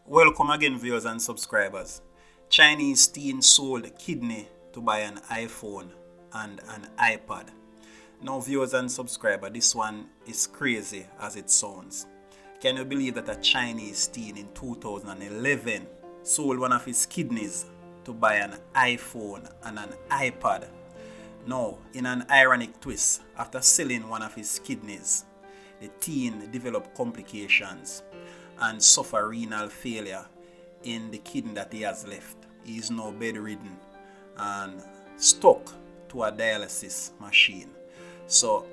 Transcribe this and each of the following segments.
Welcome again, viewers and subscribers. Chinese teen sold kidney to buy an iPhone and an iPad. Now, viewers and subscribers, this one is crazy as it sounds. Can you believe that a Chinese teen in 2011 sold one of his kidneys to buy an iPhone and an iPad? Now, in an ironic twist, after selling one of his kidneys, the teen developed complications and suffer renal failure in the kidney that he has left. He is now bedridden and stuck to a dialysis machine. So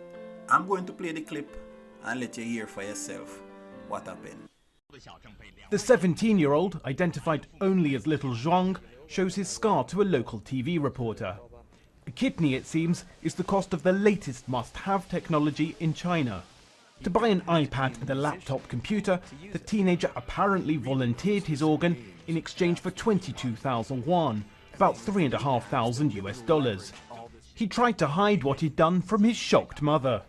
I'm going to play the clip and let you hear for yourself what happened. The 17-year-old, identified only as Little Zhuang, shows his scar to a local TV reporter. A kidney, it seems, is the cost of the latest must-have technology in China. To buy an iPad and a laptop computer, the teenager apparently volunteered his organ in exchange for 22,000 yuan, about $3,500 US. He tried to hide what he'd done from his shocked mother.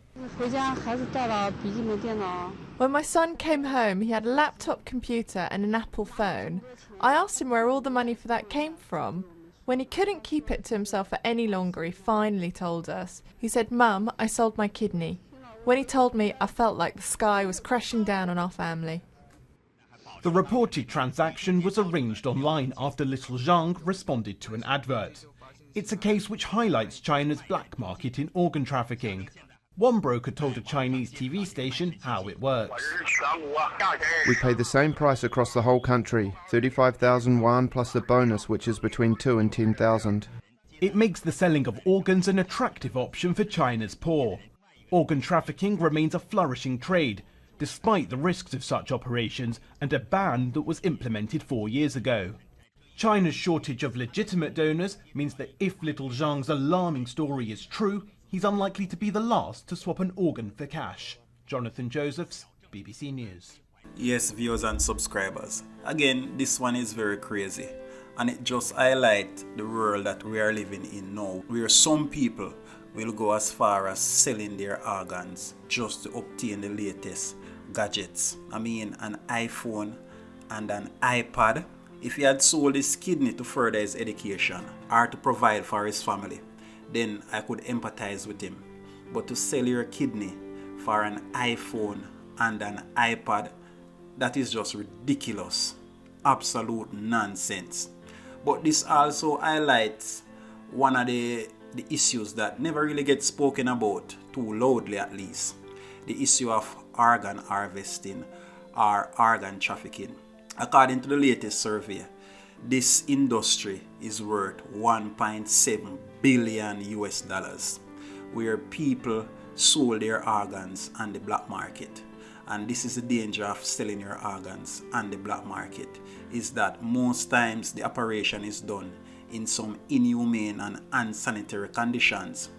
When my son came home, he had a laptop computer and an Apple phone. I asked him where all the money for that came from. When he couldn't keep it to himself for any longer, he finally told us. He said, "Mum, I sold my kidney." When he told me, I felt like the sky was crashing down on our family. The reported transaction was arranged online after Little Zhang responded to an advert. It's a case which highlights China's black market in organ trafficking. One broker told a Chinese TV station how it works. We pay the same price across the whole country, 35,000 yuan plus the bonus, which is between 2 and 10,000. It makes the selling of organs an attractive option for China's poor. Organ trafficking remains a flourishing trade, despite the risks of such operations and a ban that was implemented 4 years ago. China's shortage of legitimate donors means that if Little Zhang's alarming story is true, he's unlikely to be the last to swap an organ for cash. Jonathan Josephs, BBC News. Yes, viewers and subscribers. Again, this one is very crazy. And it just highlights the world that we are living in now, where some people will go as far as selling their organs just to obtain the latest gadgets. I mean, an iPhone and an iPad. If he had sold his kidney to further his education or to provide for his family, then I could empathize with him. But to sell your kidney for an iPhone and an iPad, that is just ridiculous. Absolute nonsense. But this also highlights one of the issues that never really get spoken about, too loudly at least. The issue of organ harvesting or organ trafficking. According to the latest survey, this industry is worth 1.7 billion US, where people sold their organs on the black market. And this is the danger of selling your organs on the black market, is that most times the operation is done in some inhumane and unsanitary conditions.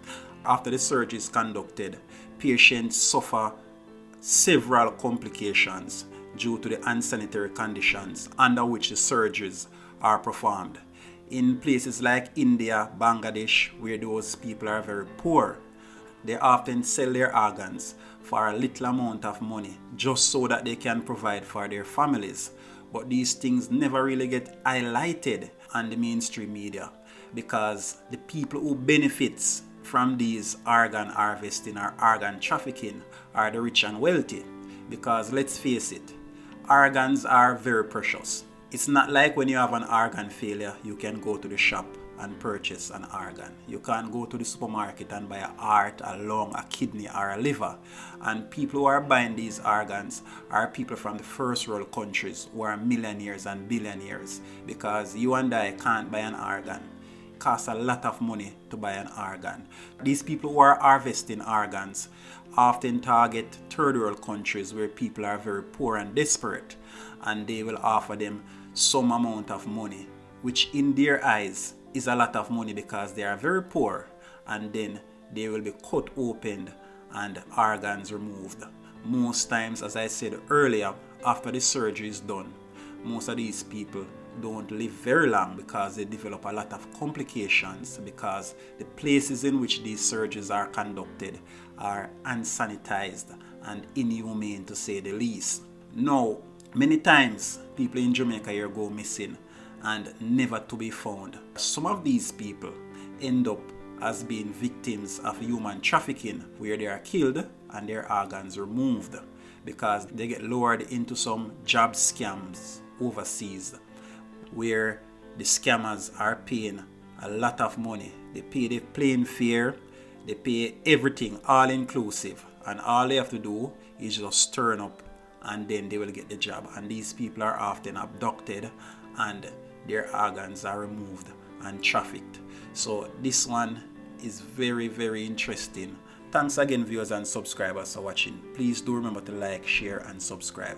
After the surgery is conducted, patients suffer several complications due to the unsanitary conditions under which the surgeries are performed. In places like India, Bangladesh, where those people are very poor, they often sell their organs for a little amount of money just so that they can provide for their families. But these things never really get highlighted on the mainstream media, because the people who benefits from these organ harvesting or organ trafficking are the rich and wealthy. Because let's face it, organs are very precious. It's not like when you have an organ failure, you can go to the shop and purchase an organ. You can't go to the supermarket and buy a heart, a lung, a kidney, or a liver. And people who are buying these organs are people from the first world countries who are millionaires and billionaires, because you and I can't buy an organ. It costs a lot of money to buy an organ. These people who are harvesting organs often target third world countries where people are very poor and desperate, and they will offer them some amount of money, which in their eyes is a lot of money because they are very poor, and then they will be cut open and organs removed. Most times, as I said earlier, after the surgery is done, most of these people don't live very long because they develop a lot of complications, because the places in which these surgeries are conducted are unsanitized and inhumane, to say the least. Now, Many times people in Jamaica here go missing and never to be found. Some of these people end up as being victims of human trafficking, where they are killed and their organs removed because they get lured into some job scams overseas, where the scammers are paying a lot of money. They pay the plane fare, they pay everything, all inclusive, and all they have to do is just turn up and then they will get the job. And these people are often abducted and their organs are removed and trafficked. So this one is very, very interesting. Thanks again, viewers and subscribers, for watching. Please do remember to like, share and subscribe.